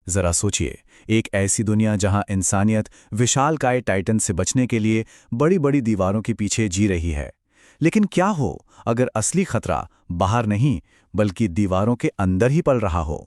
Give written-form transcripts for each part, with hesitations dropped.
जरा सोचिए, एक ऐसी दुनिया जहां इंसानियत विशालकाय टाइटन से बचने के लिए बड़ी बड़ी दीवारों के पीछे जी रही है। लेकिन क्या हो अगर असली खतरा बाहर नहीं बल्कि दीवारों के अंदर ही पल रहा हो।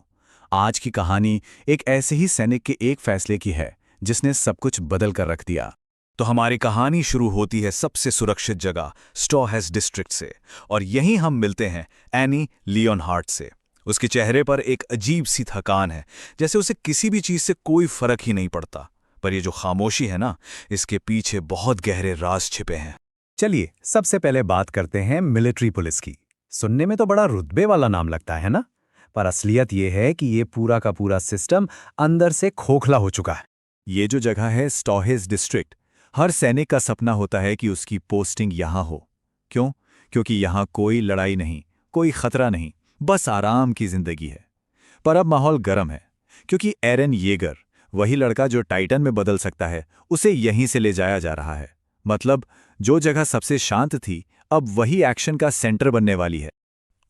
आज की कहानी एक ऐसे ही सैनिक के एक फैसले की है जिसने सब कुछ बदल कर रख दिया। तो हमारी कहानी शुरू होती है सबसे सुरक्षित जगह स्टोहेस डिस्ट्रिक्ट से, और यहीं हम मिलते हैं एनी लियोनहार्ट से। उसके चेहरे पर एक अजीब सी थकान है, जैसे उसे किसी भी चीज से कोई फर्क ही नहीं पड़ता। पर ये जो खामोशी है ना, इसके पीछे बहुत गहरे राज छिपे हैं। चलिए सबसे पहले बात करते हैं मिलिट्री पुलिस की। सुनने में तो बड़ा रुतबे वाला नाम लगता है ना, पर असलियत ये है कि ये पूरा का पूरा सिस्टम अंदर से खोखला हो चुका है। ये जो जगह है स्टोहेस डिस्ट्रिक्ट, हर सैनिक का सपना होता है कि उसकी पोस्टिंग यहाँ हो। क्यों? क्योंकि यहाँ कोई लड़ाई नहीं, कोई खतरा नहीं, बस आराम की जिंदगी है। पर अब माहौल गर्म है, क्योंकि एरन येगर, वही लड़का जो टाइटन में बदल सकता है, उसे यहीं से ले जाया जा रहा है। मतलब जो जगह सबसे शांत थी, अब वही एक्शन का सेंटर बनने वाली है।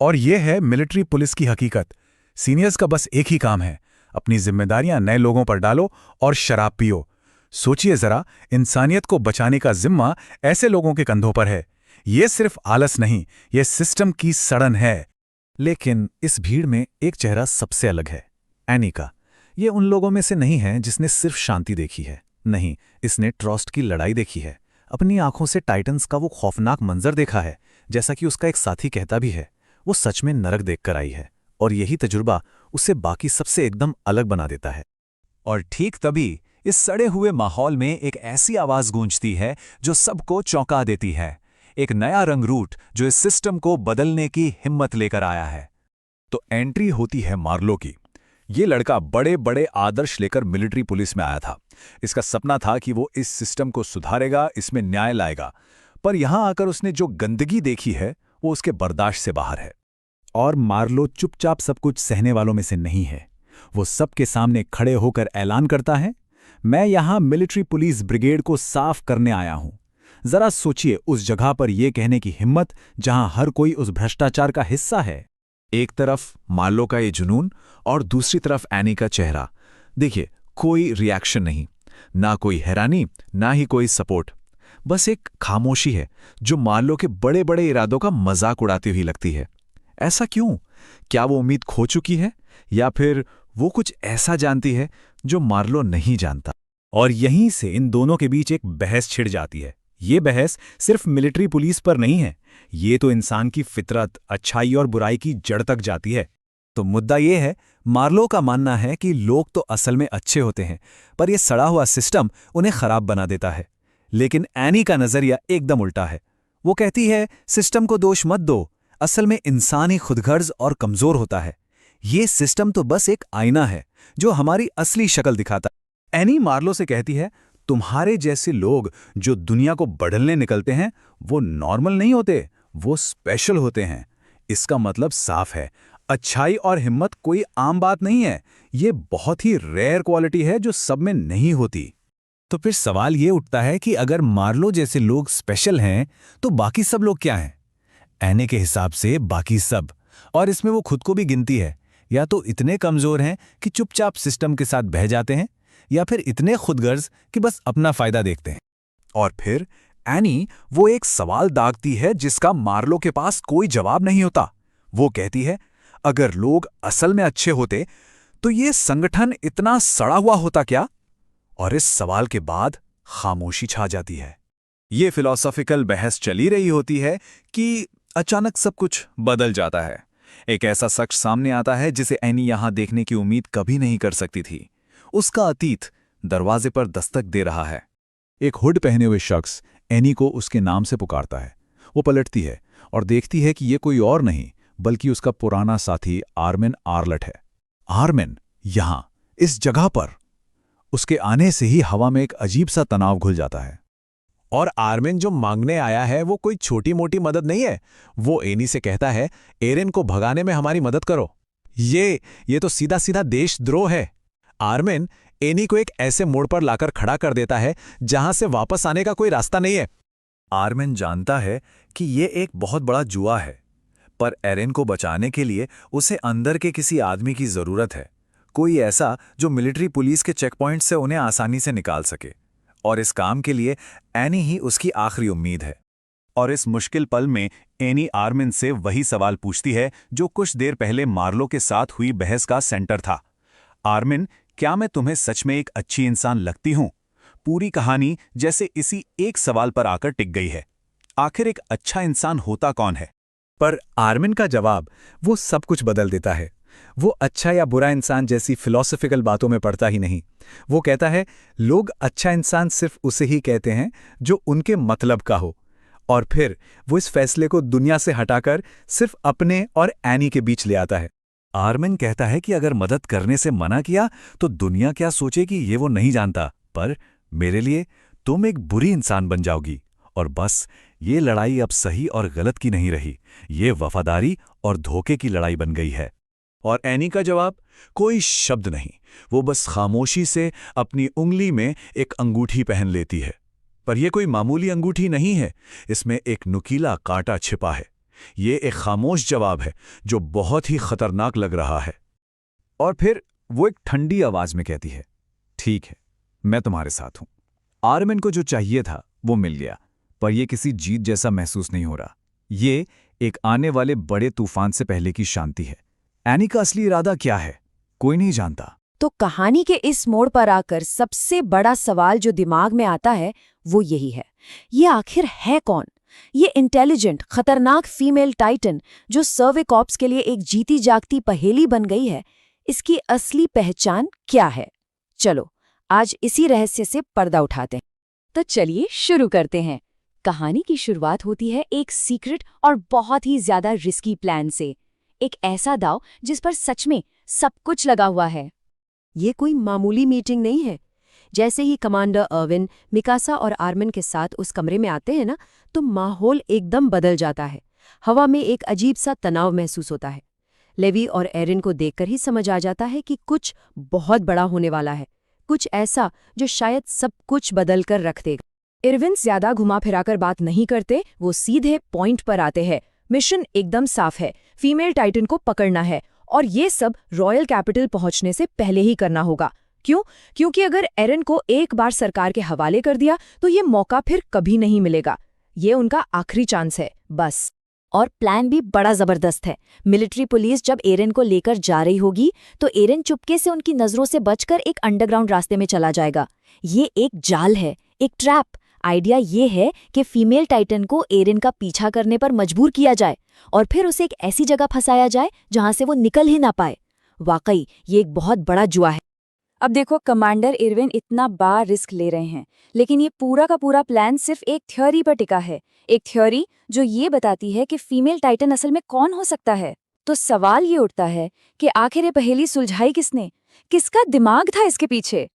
और ये है मिलिट्री पुलिस की हकीकत। सीनियर्स का बस एक ही काम है, अपनी जिम्मेदारियां नए लोगों पर डालो और शराब पियो। सोचिए जरा, इंसानियत को बचाने का जिम्मा ऐसे लोगों के कंधों पर है। ये सिर्फ आलस नहीं, ये सिस्टम की सड़न है। लेकिन इस भीड़ में एक चेहरा सबसे अलग है, एनी का। ये उन लोगों में से नहीं है जिसने सिर्फ शांति देखी है। नहीं, इसने ट्रस्ट की लड़ाई देखी है। अपनी आंखों से टाइटन्स का वो खौफनाक मंजर देखा है। जैसा कि उसका एक साथी कहता भी है, वो सच में नरक देखकर आई है, और यही तजुर्बा उसे बाकी सबसे एकदम अलग बना देता है। और ठीक तभी इस सड़े हुए माहौल में एक ऐसी आवाज गूंजती है जो सबको चौंका देती है। एक नया रंग रूट जो इस सिस्टम को बदलने की हिम्मत लेकर आया है। तो एंट्री होती है मार्लो की। ये लड़का बड़े बड़े आदर्श लेकर मिलिट्री पुलिस में आया था। इसका सपना था कि वो इस सिस्टम को सुधारेगा, इसमें न्याय लाएगा। पर यहां आकर उसने जो गंदगी देखी है, वो उसके बर्दाश्त से बाहर है। और मार्लो चुपचाप सब कुछ सहने वालों में से नहीं है। वो सबके सामने खड़े होकर ऐलान करता है, मैं यहां मिलिट्री पुलिस ब्रिगेड को साफ करने आया हूं। जरा सोचिए उस जगह पर यह कहने की हिम्मत जहां हर कोई उस भ्रष्टाचार का हिस्सा है। एक तरफ मार्लो का ये जुनून और दूसरी तरफ एनी का चेहरा। देखिए, कोई रिएक्शन नहीं, ना कोई हैरानी, ना ही कोई सपोर्ट। बस एक खामोशी है जो मार्लो के बड़े बड़े इरादों का मजाक उड़ाती हुई लगती है। ऐसा क्यों? क्या वो उम्मीद खो चुकी है, या फिर वो कुछ ऐसा जानती है जो मार्लो नहीं जानता? और यहीं से इन दोनों के बीच एक बहस छिड़ जाती है। ये बहस सिर्फ मिलिट्री पुलिस पर नहीं है, ये तो इंसान की फितरत, अच्छाई और बुराई की जड़ तक जाती है। तो मुद्दा ये है, मार्लो का मानना है कि लोग तो असल में अच्छे होते हैं, पर यह सड़ा हुआ सिस्टम उन्हें खराब बना देता है। लेकिन एनी का नजरिया एकदम उल्टा है। वो कहती है, सिस्टम को दोष मत दो, असल में इंसान ही खुदगर्ज और कमजोर होता है। ये सिस्टम तो बस एक आईना है जो हमारी असली शक्ल दिखाता है। एनी मार्लो से कहती है, तुम्हारे जैसे लोग जो दुनिया को बदलने निकलते हैं, वो नॉर्मल नहीं होते, वो स्पेशल होते हैं। इसका मतलब साफ है, अच्छाई और हिम्मत कोई आम बात नहीं है। ये बहुत ही रेयर क्वालिटी है जो सब में नहीं होती। तो फिर सवाल ये उठता है कि अगर मार्लो जैसे लोग स्पेशल हैं, तो बाकी सब लोग क्या हैं? एने के हिसाब से बाकी सब, और इसमें वो खुद को भी गिनती है, या तो इतने कमजोर हैं कि चुपचाप सिस्टम के साथ बह जाते हैं, या फिर इतने खुदगर्ज कि बस अपना फायदा देखते हैं। और फिर एनी वो एक सवाल दागती है जिसका मार्लो के पास कोई जवाब नहीं होता। वो कहती है, अगर लोग असल में अच्छे होते तो ये संगठन इतना सड़ा हुआ होता क्या? और इस सवाल के बाद खामोशी छा जाती है। ये फिलॉसॉफिकल बहस चली रही होती है कि अचानक सब कुछ बदल जाता है। एक ऐसा शख्स सामने आता है जिसे एनी यहां देखने की उम्मीद कभी नहीं कर सकती थी। उसका अतीत दरवाजे पर दस्तक दे रहा है। एक हुड पहने हुए शख्स एनी को उसके नाम से पुकारता है। वो पलटती है और देखती है कि ये कोई और नहीं बल्कि उसका पुराना साथी आर्मिन आर्लट है। आर्मिन यहां, इस जगह पर। उसके आने से ही हवा में एक अजीब सा तनाव घुल जाता है। और आर्मिन जो मांगने आया है वो कोई छोटी मोटी मदद नहीं है। वो एनी से कहता है, एरन को भगाने में हमारी मदद करो। ये तो सीधा सीधा देशद्रोह है। आर्मिन एनी को एक ऐसे मोड़ पर लाकर खड़ा कर देता है जहां से वापस आने का कोई रास्ता नहीं है। आर्मिन जानता है कि ये एक बहुत बड़ा जुआ है, पर एरन को बचाने के लिए उसे अंदर के किसी आदमी की जरूरत है। कोई ऐसा जो मिलिट्री पुलिस के चेक पॉइंट से उन्हें आसानी से निकाल सके। और इस काम के लिए एनी ही उसकी आखिरी उम्मीद है। और इस मुश्किल पल में एनी आर्मिन से वही सवाल पूछती है जो कुछ देर पहले मार्लो के साथ हुई बहस का सेंटर था। आर्मिन, क्या मैं तुम्हें सच में एक अच्छी इंसान लगती हूं? पूरी कहानी जैसे इसी एक सवाल पर आकर टिक गई है। आखिर एक अच्छा इंसान होता कौन है? पर आर्मिन का जवाब वो सब कुछ बदल देता है। वो अच्छा या बुरा इंसान जैसी फिलॉसफिकल बातों में पड़ता ही नहीं। वो कहता है, लोग अच्छा इंसान सिर्फ उसे ही कहते हैं जो उनके मतलब का हो। और फिर वो इस फैसले को दुनिया से हटाकर सिर्फ अपने और एनी के बीच ले आता है। आर्मिन कहता है कि अगर मदद करने से मना किया तो दुनिया क्या सोचेगी ये वो नहीं जानता, पर मेरे लिए तुम एक बुरी इंसान बन जाओगी। और बस ये लड़ाई अब सही और गलत की नहीं रही, ये वफादारी और धोखे की लड़ाई बन गई है। और एनी का जवाब? कोई शब्द नहीं। वो बस खामोशी से अपनी उंगली में एक अंगूठी पहन लेती है। पर यह कोई मामूली अंगूठी नहीं है, इसमें एक नुकीला कांटा छिपा है। ये एक खामोश जवाब है जो बहुत ही खतरनाक लग रहा है। और फिर वो एक ठंडी आवाज में कहती है, ठीक है, मैं तुम्हारे साथ हूं। आर्मिन को जो चाहिए था वो मिल गया, पर यह किसी जीत जैसा महसूस नहीं हो रहा। ये एक आने वाले बड़े तूफान से पहले की शांति है। एनी का असली इरादा क्या है, कोई नहीं जानता। तो कहानी के इस मोड़ पर आकर सबसे बड़ा सवाल जो दिमाग में आता है वो यही है, ये आखिर है कौन? ये इंटेलिजेंट, खतरनाक फीमेल टाइटन जो सर्वे कॉर्प्स के लिए एक जीती जागती पहेली बन गई है, इसकी असली पहचान क्या है? चलो आज इसी रहस्य से पर्दा उठाते हैं। तो चलिए शुरू करते हैं। कहानी की शुरुआत होती है एक सीक्रेट और बहुत ही ज्यादा रिस्की प्लान से। एक ऐसा दांव जिस पर सच में सब कुछ लगा हुआ है। ये कोई मामूली मीटिंग नहीं है। जैसे ही कमांडर अर्विन, मिकासा और आर्मिन के साथ उस कमरे में आते हैं ना, तो माहौल एकदम बदल जाता है। हवा में एक अजीब सा तनाव महसूस होता है। लेवी और एरिन को देखकर ही समझ आ जाता है कि कुछ बहुत बड़ा होने वाला है, कुछ ऐसा जो शायद सब कुछ बदल कर रख देगा। इरविन ज्यादा घुमा फिराकर बात नहीं करते, वो सीधे पॉइंट पर आते हैं। मिशन एकदम साफ है, फीमेल टाइटन को पकड़ना है, और ये सब रॉयल कैपिटल पहुंचने से पहले ही करना होगा। क्यों? क्योंकि अगर एरिन को एक बार सरकार के हवाले कर दिया तो ये मौका फिर कभी नहीं मिलेगा। ये उनका आखिरी चांस है बस। और प्लान भी बड़ा जबरदस्त है। मिलिट्री पुलिस जब एरिन को लेकर जा रही होगी तो एरिन चुपके से उनकी नजरों से बचकर एक अंडरग्राउंड रास्ते में चला जाएगा। ये एक जाल है, एक ट्रैप। आइडिया ये है कि फीमेल टाइटन को एरिन का पीछा करने पर मजबूर किया जाए और फिर उसे एक ऐसी जगह फंसाया जाए जहां से वो निकल ही ना पाए। वाकई ये एक बहुत बड़ा जुआ है। अब देखो, कमांडर इरविन इतना बड़ा रिस्क ले रहे हैं, लेकिन ये पूरा का पूरा प्लान सिर्फ एक थ्योरी पर टिका है। एक थ्योरी जो ये बताती है कि फीमेल टाइटन असल में कौन हो सकता है। तो सवाल ये उठता है कि आखिर ये पहेली सुलझाई किसने? किसका दिमाग था इसके पीछे?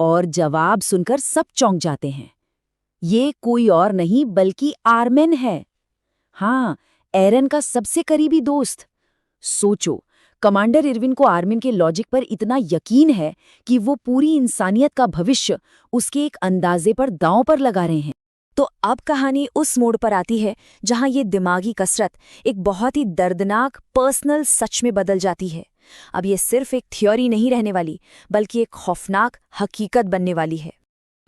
और जवाब सुनकर सब चौंक जाते हैं। ये कोई और नहीं बल्कि आर्मिन है। हाँ, एरिन का सबसे करीबी दोस्त। सोचो, कमांडर इरविन को आर्मिन के लॉजिक पर इतना यकीन है कि वो पूरी इंसानियत का भविष्य उसके एक अंदाजे पर दांव पर लगा रहे हैं। तो अब कहानी उस मोड़ पर आती है जहां ये दिमागी कसरत एक बहुत ही दर्दनाक पर्सनल सच में बदल जाती है। अब ये सिर्फ एक थ्योरी नहीं रहने वाली, बल्कि एक खौफनाक हकीकत बनने वाली है।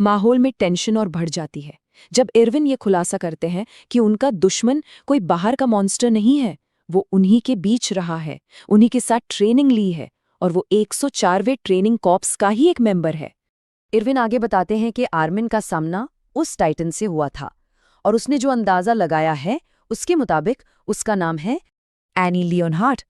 माहौल में टेंशन और बढ़ जाती है जब इरविन ये खुलासा करते हैं कि उनका दुश्मन कोई बाहर का मॉन्स्टर नहीं है, वो उन्हीं के बीच रहा है, उन्हीं के साथ ट्रेनिंग ली है, और वो 104वें ट्रेनिंग कॉर्प्स का ही एक मेंबर है। इरविन आगे बताते हैं कि आर्मिन का सामना उस टाइटन से हुआ था, और उसने जो अंदाजा लगाया है उसके मुताबिक उसका नाम है एनी लियोनहार्ट।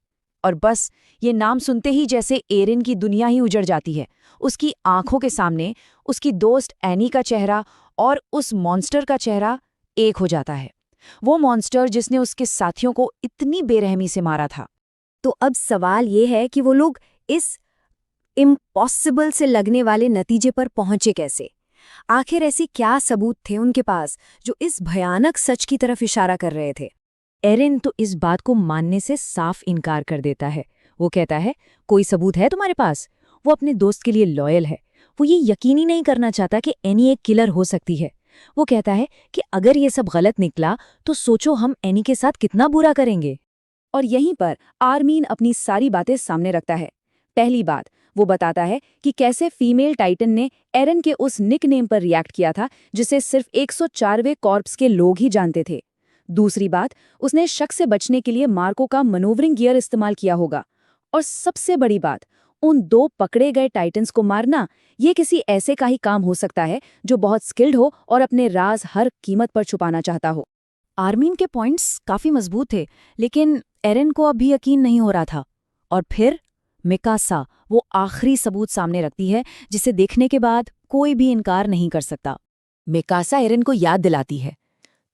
और बस ये नाम सुनते ही जैसे एरिन की दुनिया ही उजड़ जाती है। उसकी आंखों के सामने उसकी दोस्त एनी का चेहरा और उस मॉन्स्टर का चेहरा एक हो जाता है। वो मॉन्स्टर जिसने उसके साथियों को इतनी बेरहमी से मारा था। तो अब सवाल ये है कि वो लोग इस इम्पॉसिबल से लगने वाले नतीजे पर पहुंचे कैसे? आखिर ऐसे क्या सबूत थे उनके पास जो इस भयानक सच की तरफ इशारा कर रहे थे? एरिन तो इस बात को मानने से साफ इनकार कर देता है। वो कहता है, कोई सबूत है तुम्हारे पास? वो अपने दोस्त के लिए लॉयल है। वो ये यकीन ही नहीं करना चाहता कि एनी एक किलर हो सकती है। वो कहता है कि अगर ये सब गलत निकला तो सोचो हम एनी के साथ कितना बुरा करेंगे। और यहीं पर आर्मीन अपनी सारी बातें सामने रखता है। पहली बात, वो बताता है कि कैसे फीमेल टाइटन ने एरन के उस निकनेम पर रिएक्ट किया था जिसे सिर्फ 104वें कॉर्प्स के लोग ही जानते थे। दूसरी बात, उसने शक से बचने के लिए मार्को का मनोवरिंग गियर इस्तेमाल किया होगा। और सबसे बड़ी बात, उन 2 पकड़े गए टाइटन्स को मारना, ये किसी ऐसे का ही काम हो सकता है जो बहुत स्किल्ड हो और अपने राज हर कीमत पर छुपाना चाहता हो। आर्मीन के पॉइंट्स काफी मजबूत थे, लेकिन एरन को अब भी यकीन नहीं हो रहा था। और फिर मिकासा वो आखिरी सबूत सामने रखती है जिसे देखने के बाद कोई भी इनकार नहीं कर सकता। मिकासा एरन को याद दिलाती है,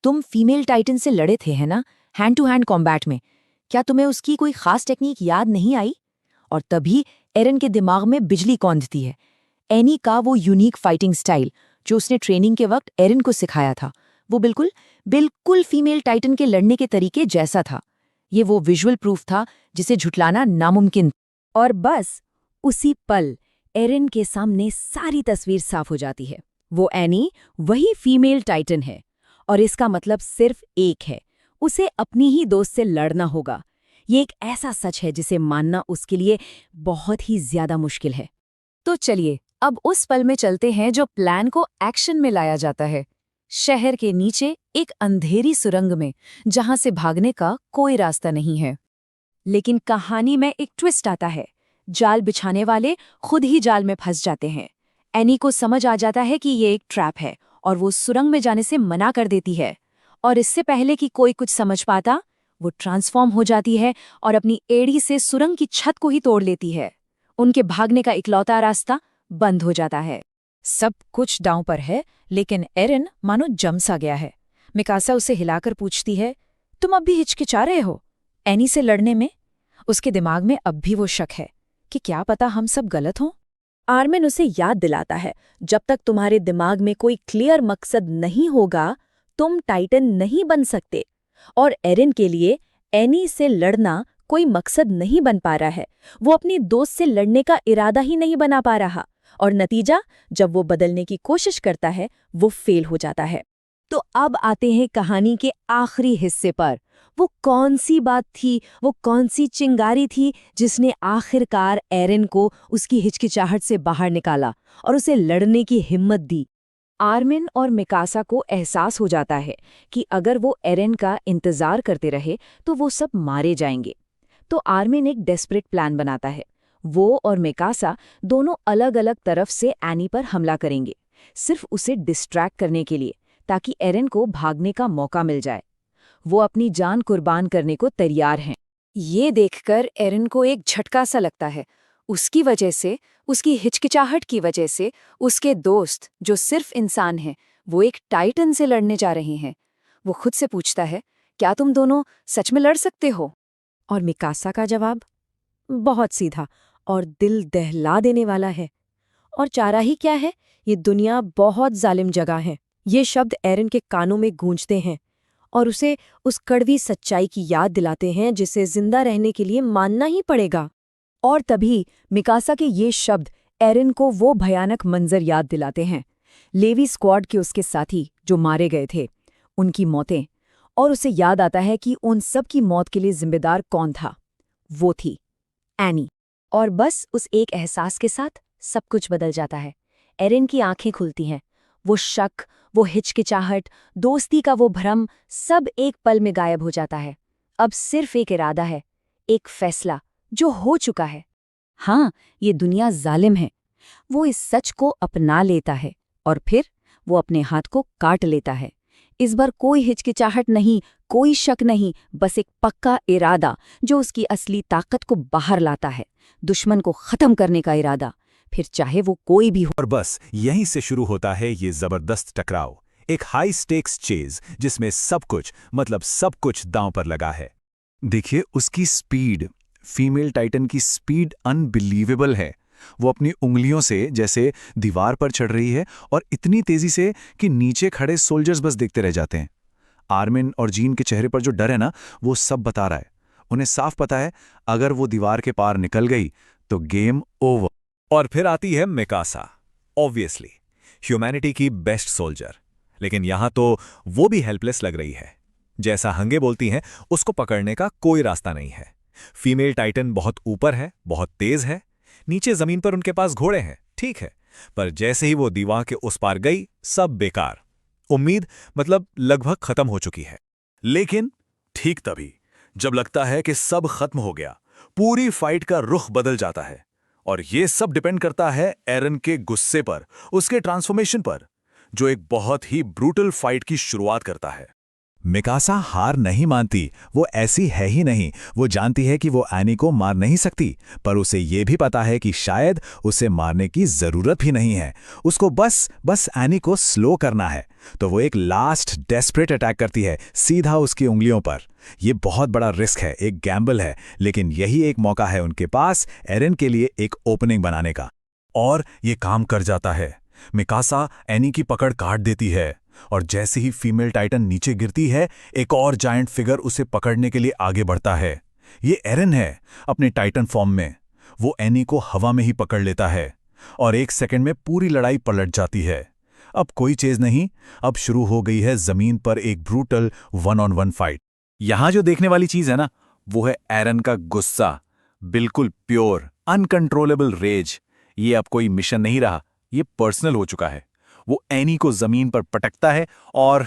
तुम फीमेल टाइटन से लड़े थे है ना, हैंड टू हैंड कॉम्बैट में। क्या तुम्हें उसकी कोई खास टेक्निक याद नहीं आई? और तभी एरन के दिमाग में बिजली कौंधती है। एनी का वो यूनिक फाइटिंग स्टाइल जो उसने ट्रेनिंग के वक्त एरन को सिखाया था, वो बिल्कुल फीमेल टाइटन के लड़ने के तरीके जैसा था। ये वो विजुअल प्रूफ था जिसे झुटलाना नामुमकिन। और बस उसी पल एरन के सामने सारी तस्वीर साफ हो जाती है। वो एनी वही फीमेल टाइटन है, और इसका मतलब सिर्फ एक है, उसे अपनी ही दोस्त से लड़ना होगा। ये एक ऐसा सच है जिसे मानना उसके लिए बहुत ही ज्यादा मुश्किल है। तो चलिए अब उस पल में चलते हैं जो प्लान को एक्शन में लाया जाता है। शहर के नीचे एक अंधेरी सुरंग में, जहां से भागने का कोई रास्ता नहीं है। लेकिन कहानी में एक ट्विस्ट आता है। जाल बिछाने वाले खुद ही जाल में फंस जाते हैं। एनी को समझ आ जाता है कि ये एक ट्रैप है और वो सुरंग में जाने से मना कर देती है। और इससे पहले कि कोई कुछ समझ पाता, वो ट्रांसफॉर्म हो जाती है और अपनी एड़ी से सुरंग की छत को ही तोड़ लेती है। उनके भागने का इकलौता रास्ता बंद हो जाता है। सब कुछ दांव पर है, लेकिन एरन मानो जम सा गया है। मिकासा उसे हिलाकर पूछती है, तुम अब भी हिचकिचा रहे हो एनी से लड़ने में? उसके दिमाग में अब भी वो शक है कि क्या पता हम सब गलत हों। आर्मिन उसे याद दिलाता है, जब तक तुम्हारे दिमाग में कोई क्लियर मकसद नहीं होगा, तुम टाइटन नहीं बन सकते। और एरन के लिए एनी से लड़ना कोई मकसद नहीं बन पा रहा है। वो अपनी दोस्त से लड़ने का इरादा ही नहीं बना पा रहा, और नतीजा, जब वो बदलने की कोशिश करता है, वो फेल हो जाता है। तो अब आते हैं कहानी के आखिरी हिस्से पर। वो कौन सी बात थी, वो कौन सी चिंगारी थी जिसने आखिरकार एरन को उसकी हिचकिचाहट से बाहर निकाला और उसे लड़ने की हिम्मत दी? आर्मिन और मिकासा को एहसास हो जाता है कि अगर वो एरन का इंतजार करते रहे तो वो सब मारे जाएंगे। तो आर्मिन एक डेस्परेट प्लान बनाता है। वो और मिकासा दोनों अलग अलग तरफ से एनी पर हमला करेंगे, सिर्फ उसे डिस्ट्रैक्ट करने के लिए, ताकि एरन को भागने का मौका मिल जाए। वो अपनी जान कुर्बान करने को तैयार हैं। ये देखकर एरन को एक झटका सा लगता है। उसकी वजह से, उसकी हिचकिचाहट की वजह से, उसके दोस्त जो सिर्फ इंसान हैं, वो एक टाइटन से लड़ने जा रहे हैं। वो खुद से पूछता है, क्या तुम दोनों सच में लड़ सकते हो? और मिकासा का जवाब बहुत सीधा और दिल दहला देने वाला है। और चारा ही क्या है, ये दुनिया बहुत जालिम जगह है। ये शब्द एरन के कानों में गूंजते हैं और उसे उस कड़वी सच्चाई की याद दिलाते हैं जिसे जिंदा रहने के लिए मानना ही पड़ेगा। और तभी मिकासा के ये शब्द एरन को वो भयानक मंजर याद दिलाते हैं। लेवी स्क्वाड के उसके साथी जो मारे गए थे, उनकी मौतें। और उसे याद आता है कि उन सब की मौत के लिए जिम्मेदार कौन था। वो थी एनी। और बस उस एक एहसास के साथ सब कुछ बदल जाता है। एरन की आंखें खुलती हैं। वो शक, वो हिचकिचाहट, दोस्ती का वो भ्रम, सब एक पल में गायब हो जाता है। अब सिर्फ एक इरादा है, एक फैसला जो हो चुका है। हाँ, ये दुनिया जालिम है। वो इस सच को अपना लेता है और फिर वो अपने हाथ को काट लेता है। इस बार कोई हिचकिचाहट नहीं, कोई शक नहीं, बस एक पक्का इरादा जो उसकी असली ताकत को बाहर लाता है। दुश्मन को खत्म करने का इरादा, फिर चाहे वो कोई भी हो। और बस यहीं से शुरू होता है ये जबरदस्त टकराव, एक हाई स्टेक्स चेज जिसमें सब कुछ, मतलब सब कुछ दांव पर लगा है। देखिए उसकी स्पीड, फीमेल टाइटन की स्पीड अनबिलीवेबल है। वो अपनी उंगलियों से जैसे दीवार पर चढ़ रही है और इतनी तेजी से कि नीचे खड़े सोल्जर्स बस देखते रह जाते हैं। आर्मिन और जीन के चेहरे पर जो डर है ना, वो सब बता रहा है। उन्हें साफ पता है अगर वो दीवार के पार निकल गई तो गेम ओवर। और फिर आती है मिकासा, ऑब्वियसली ह्यूमैनिटी की बेस्ट सोल्जर। लेकिन यहां तो वो भी हेल्पलेस लग रही है। जैसा हंगे बोलती हैं, उसको पकड़ने का कोई रास्ता नहीं है। फीमेल टाइटन बहुत ऊपर है, बहुत तेज है। नीचे जमीन पर उनके पास घोड़े हैं, ठीक है, पर जैसे ही वो दीवार के उस पार गई, सब बेकार। उम्मीद मतलब लगभग खत्म हो चुकी है। लेकिन ठीक तभी जब लगता है कि सब खत्म हो गया, पूरी फाइट का रुख बदल जाता है। और ये सब डिपेंड करता है एरन के गुस्से पर, उसके ट्रांसफॉर्मेशन पर, जो एक बहुत ही ब्रूटल फाइट की शुरुआत करता है। मिकासा हार नहीं मानती, वो ऐसी है ही नहीं। वो जानती है कि वो एनी को मार नहीं सकती, पर उसे ये भी पता है कि शायद उसे मारने की जरूरत भी नहीं है। उसको बस एनी को स्लो करना है। तो वो एक लास्ट डेस्परेट अटैक करती है, सीधा उसकी उंगलियों पर। ये बहुत बड़ा रिस्क है, एक गैम्बल है, लेकिन यही एक मौका है उनके पास एरन के लिए एक ओपनिंग बनाने का। और ये काम कर जाता है। मिकासा एनी की पकड़ काट देती है, और जैसे ही फीमेल टाइटन नीचे गिरती है, एक और जायंट फिगर उसे पकड़ने के लिए आगे बढ़ता है। ये एरन है अपने टाइटन फॉर्म में। वो एनी को हवा में ही पकड़ लेता है, और 1 सेकंड में पूरी लड़ाई पलट जाती है। अब कोई चेज नहीं, अब शुरू हो गई है जमीन पर एक ब्रूटल 1-on-1 फाइट। यहां जो देखने वाली चीज है ना, वो है एरन का गुस्सा, बिल्कुल प्योर अनकंट्रोलेबल रेज। ये अब कोई मिशन नहीं रहा, ये पर्सनल हो चुका है। वो एनी को जमीन पर पटकता है और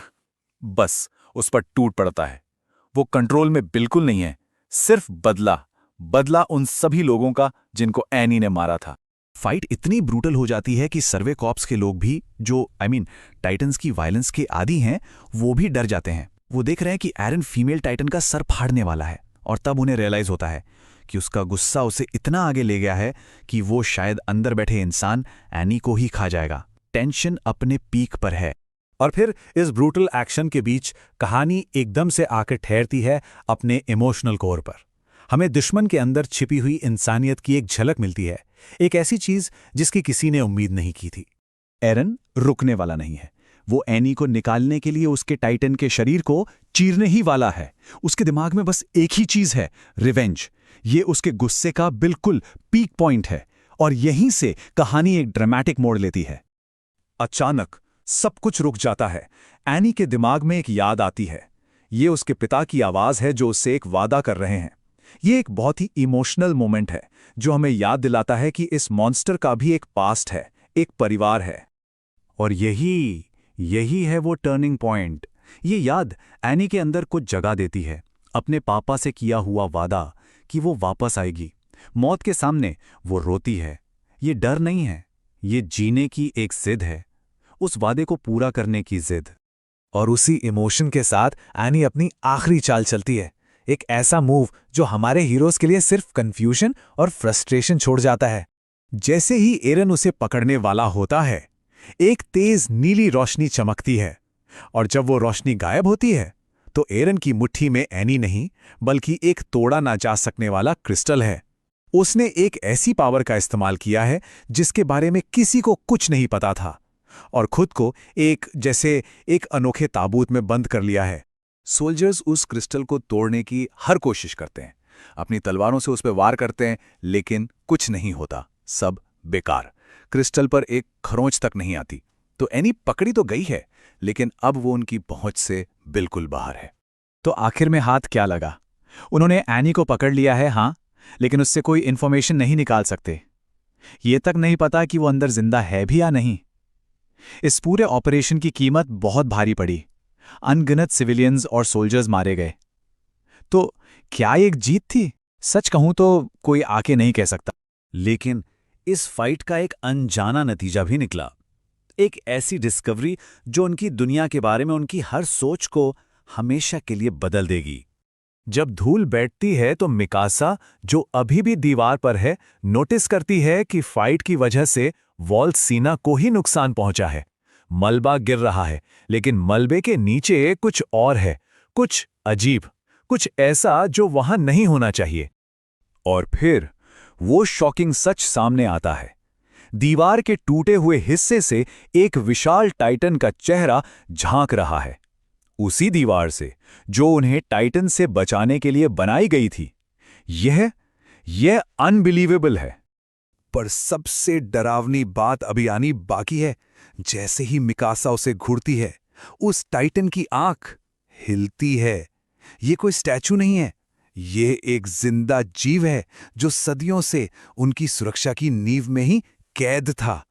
बस उस पर टूट पड़ता है। वो कंट्रोल में बिल्कुल नहीं है, सिर्फ बदला उन सभी लोगों का जिनको एनी ने मारा था। फाइट इतनी ब्रूटल हो जाती है कि सर्वे कॉप्स के लोग भी, जो टाइटन्स की वायलेंस के आदी हैं, वो भी डर जाते हैं। वो देख रहे हैं कि एरन फीमेल टाइटन का सर फाड़ने वाला है, और तब उन्हें रियलाइज होता है कि उसका गुस्सा उसे इतना आगे ले गया है कि वो शायद अंदर बैठे इंसान एनी को ही खा जाएगा। टेंशन अपने पीक पर है। और फिर इस ब्रूटल एक्शन के बीच कहानी एकदम से आकर ठहरती है अपने इमोशनल कोर पर। हमें दुश्मन के अंदर छिपी हुई इंसानियत की एक झलक मिलती है, एक ऐसी चीज जिसकी किसी ने उम्मीद नहीं की थी। एरन रुकने वाला नहीं है। वो एनी को निकालने के लिए उसके टाइटन के शरीर को चीरने ही वाला है। उसके दिमाग में बस एक ही चीज है, रिवेंज। ये उसके गुस्से का बिल्कुल पीक पॉइंट है, और यहीं से कहानी एक ड्रामेटिक मोड़ लेती है। अचानक सब कुछ रुक जाता है। एनी के दिमाग में एक याद आती है। ये उसके पिता की आवाज है जो उससे एक वादा कर रहे हैं। ये एक बहुत ही इमोशनल मोमेंट है जो हमें याद दिलाता है कि इस मॉन्स्टर का भी एक पास्ट है, एक परिवार है। और यही है वो टर्निंग पॉइंट। ये याद एनी के अंदर कुछ जगह देती है, अपने पापा से किया हुआ वादा कि वो वापस आएगी। मौत के सामने वो रोती है। ये डर नहीं है, ये जीने की एक जिद है, उस वादे को पूरा करने की जिद। और उसी इमोशन के साथ एनी अपनी आखिरी चाल चलती है, एक ऐसा मूव जो हमारे हीरोज के लिए सिर्फ कंफ्यूजन और फ्रस्ट्रेशन छोड़ जाता है। जैसे ही एरन उसे पकड़ने वाला होता है, एक तेज नीली रोशनी चमकती है, और जब वो रोशनी गायब होती है तो एरन की मुट्ठी में एनी नहीं बल्कि एक तोड़ा ना जा सकने वाला क्रिस्टल है। उसने एक ऐसी पावर का इस्तेमाल किया है जिसके बारे में किसी को कुछ नहीं पता था, और खुद को एक अनोखे ताबूत में बंद कर लिया है। सोल्जर्स उस क्रिस्टल को तोड़ने की हर कोशिश करते हैं, अपनी तलवारों से उस पर वार करते हैं, लेकिन कुछ नहीं होता, सब बेकार। क्रिस्टल पर एक खरोंच तक नहीं आती। तो एनी पकड़ी तो गई है, लेकिन अब वो उनकी पहुंच से बिल्कुल बाहर है। तो आखिर में हाथ क्या लगा? उन्होंने एनी को पकड़ लिया है, हाँ, लेकिन उससे कोई इन्फॉर्मेशन नहीं निकाल सकते। ये तक नहीं पता कि वो अंदर जिंदा है भी या नहीं। इस पूरे ऑपरेशन की कीमत बहुत भारी पड़ी। अनगिनत सिविलियंस और सोल्जर्स मारे गए। तो क्या एक जीत थी? सच कहूं तो कोई आके नहीं कह सकता। लेकिन इस फाइट का एक अनजाना नतीजा भी निकला, एक ऐसी डिस्कवरी जो उनकी दुनिया के बारे में उनकी हर सोच को हमेशा के लिए बदल देगी। जब धूल बैठती है तो मिकासा, जो अभी भी दीवार पर है, नोटिस करती है कि फाइट की वजह से वॉल्ट सीना को ही नुकसान पहुंचा है। मलबा गिर रहा है, लेकिन मलबे के नीचे कुछ और है, कुछ अजीब, कुछ ऐसा जो वहां नहीं होना चाहिए। और फिर वो शॉकिंग सच सामने आता है। दीवार के टूटे हुए हिस्से से एक विशाल टाइटन का चेहरा झांक रहा है, उसी दीवार से जो उन्हें टाइटन से बचाने के लिए बनाई गई थी। यह अनबिलीवेबल है। पर सबसे डरावनी बात अभी आनी बाकी है। जैसे ही मिकासा उसे घूरती है, उस टाइटन की आंख हिलती है। ये कोई स्टैचू नहीं है, ये एक जिंदा जीव है जो सदियों से उनकी सुरक्षा की नींव में ही कैद था।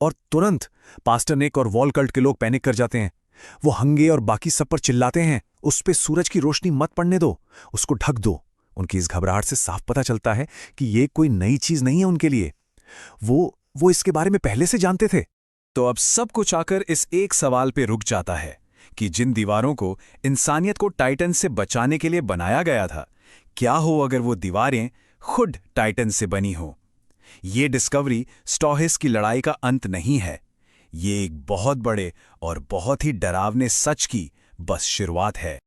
और तुरंत पास्टर निक और वॉल कल्ट के लोग पैनिक कर जाते हैं। वो हंगे और बाकी सब पर चिल्लाते हैं, उस पे सूरज की रोशनी मत पड़ने दो, उसको ढक दो। उनकी इस घबराहट से साफ पता चलता है कि ये कोई नई चीज नहीं है उनके लिए। वो इसके बारे में पहले से जानते थे। तो अब सब कुछ आकर इस एक सवाल पे रुक जाता है कि जिन दीवारों को इंसानियत को टाइटन से बचाने के लिए बनाया गया था, क्या हो अगर वो दीवारें खुद टाइटन से बनी हो। ये डिस्कवरी स्टोहेस की लड़ाई का अंत नहीं है, ये एक बहुत बड़े और बहुत ही डरावने सच की बस शुरुआत है।